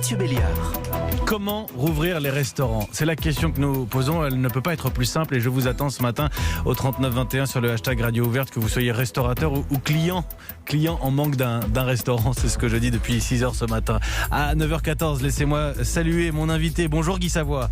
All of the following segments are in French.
Mathieu Béliard. Comment rouvrir les restaurants? C'est la question que nous posons. Elle ne peut pas être plus simple et je vous attends ce matin au 3921 sur le hashtag Radio Ouverte, que vous soyez restaurateur ou client en manque d'un restaurant. C'est ce que je dis depuis 6h ce matin. À 9h14, laissez-moi saluer mon invité. Bonjour Guy Savoie.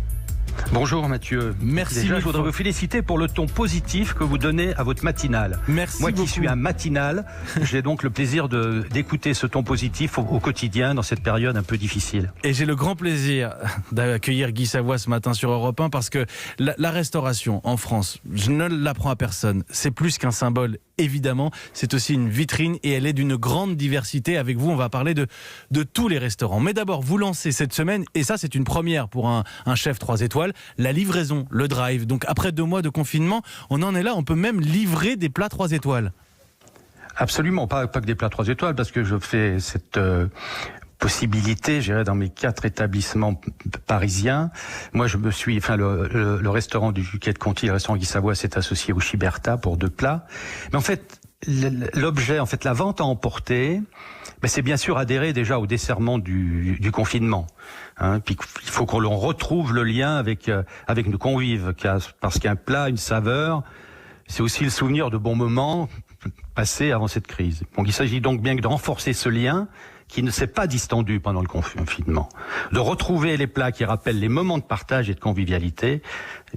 Bonjour Mathieu. Merci. Déjà, je voudrais vous féliciter pour le ton positif que vous donnez à votre matinale. Merci. Moi beaucoup. qui suis un matinal, j'ai donc le plaisir d'écouter ce ton positif au quotidien dans cette période un peu difficile. Et j'ai le grand plaisir d'accueillir Guy Savoie ce matin sur Europe 1 parce que la restauration en France, je ne l'apprends à personne, c'est plus qu'un symbole. Évidemment, c'est aussi une vitrine et elle est d'une grande diversité. Avec vous, on va parler de tous les restaurants. Mais d'abord, vous lancez cette semaine, et ça c'est une première pour un chef 3 étoiles, la livraison, le drive. Donc après 2 mois de confinement, on en est là, on peut même livrer des plats 3 étoiles. Absolument, pas que des plats 3 étoiles, parce que je fais cette possibilité, j'irai dans mes 4 établissements parisiens. Moi, le restaurant du Quai de Conti, le restaurant Guy Savoie, s'est associé au Chiberta pour 2 plats. Mais en fait, l'objet, la vente à emporter, c'est bien sûr adhérer déjà au desserrement du confinement. Puis il faut qu'on retrouve le lien avec nos convives, parce qu'un plat, une saveur, c'est aussi le souvenir de bons moments passés avant cette crise. Donc il s'agit donc bien de renforcer ce lien qui ne s'est pas distendu pendant le confinement, de retrouver les plats qui rappellent les moments de partage et de convivialité,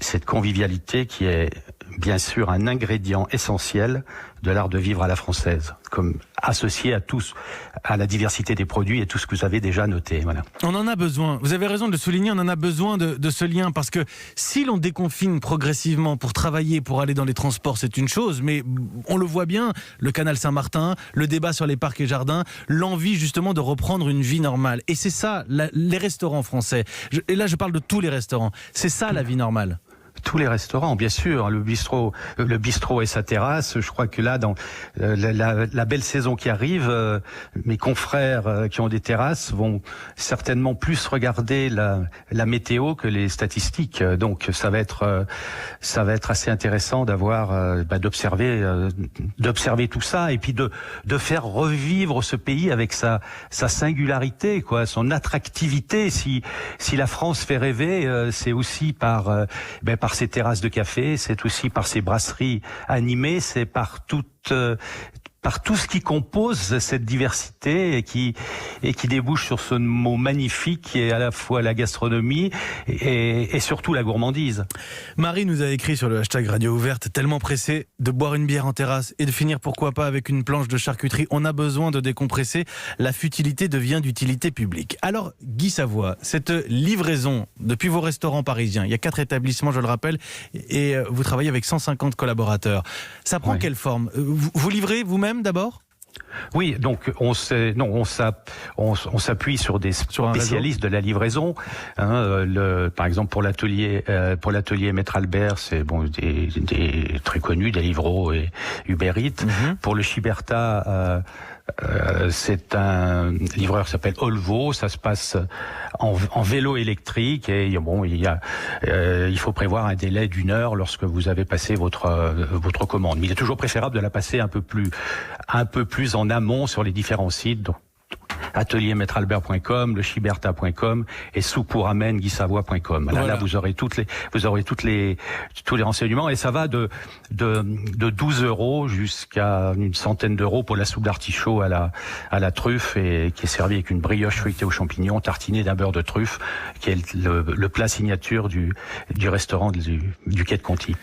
cette convivialité qui est bien sûr un ingrédient essentiel de l'art de vivre à la française, comme associé à la diversité des produits et tout ce que vous avez déjà noté. Voilà. On en a besoin, vous avez raison de le souligner, on en a besoin de ce lien, parce que si l'on déconfine progressivement pour travailler, pour aller dans les transports, c'est une chose, mais on le voit bien, le canal Saint-Martin, le débat sur les parcs et jardins, l'envie justement de reprendre une vie normale. Et c'est ça, les restaurants français, et là je parle de tous les restaurants, c'est ça la vie normale. Tous les restaurants, bien sûr, le bistrot et sa terrasse. Je crois que là, dans la belle saison qui arrive, mes confrères qui ont des terrasses vont certainement plus regarder la météo que les statistiques. Donc, ça va être assez intéressant d'observer tout ça et puis de faire revivre ce pays avec sa singularité, son attractivité. Si la France fait rêver, c'est aussi par ses terrasses de café, c'est aussi par ses brasseries animées, c'est par tout ce qui compose cette diversité et qui débouche sur ce mot magnifique qui est à la fois la gastronomie et surtout la gourmandise. Marie nous a écrit sur le hashtag Radio Ouverte, tellement pressé de boire une bière en terrasse et de finir pourquoi pas avec une planche de charcuterie. On a besoin de décompresser, la futilité devient d'utilité publique. Alors Guy Savoie, cette livraison depuis vos restaurants parisiens, il y a 4 établissements je le rappelle, et vous travaillez avec 150 collaborateurs. Ça prend quelle forme? Vous livrez vous-même d'abord? Oui, donc on s'appuie sur des spécialistes de la livraison. Par exemple pour l'atelier Maître Albert, c'est des très connus, des Livreau et Uber Eats. Pour le Chiberta, c'est un livreur qui s'appelle Olvo. Ça se passe en vélo électrique et il faut prévoir un délai d'1 heure lorsque vous avez passé votre commande. Mais il est toujours préférable de la passer un peu plus en amont sur les différents sites. Donc, ateliermaîtrealbert.com, le chiberta.com et soupouramen-guysavoie.com. Voilà. Là, vous aurez tous les renseignements et ça va de 12 € jusqu'à une centaine d'euros pour la soupe d'artichaut à la truffe et qui est servie avec une brioche feuilletée aux champignons tartinée d'un beurre de truffe qui est le plat signature du restaurant du Quai de Conti.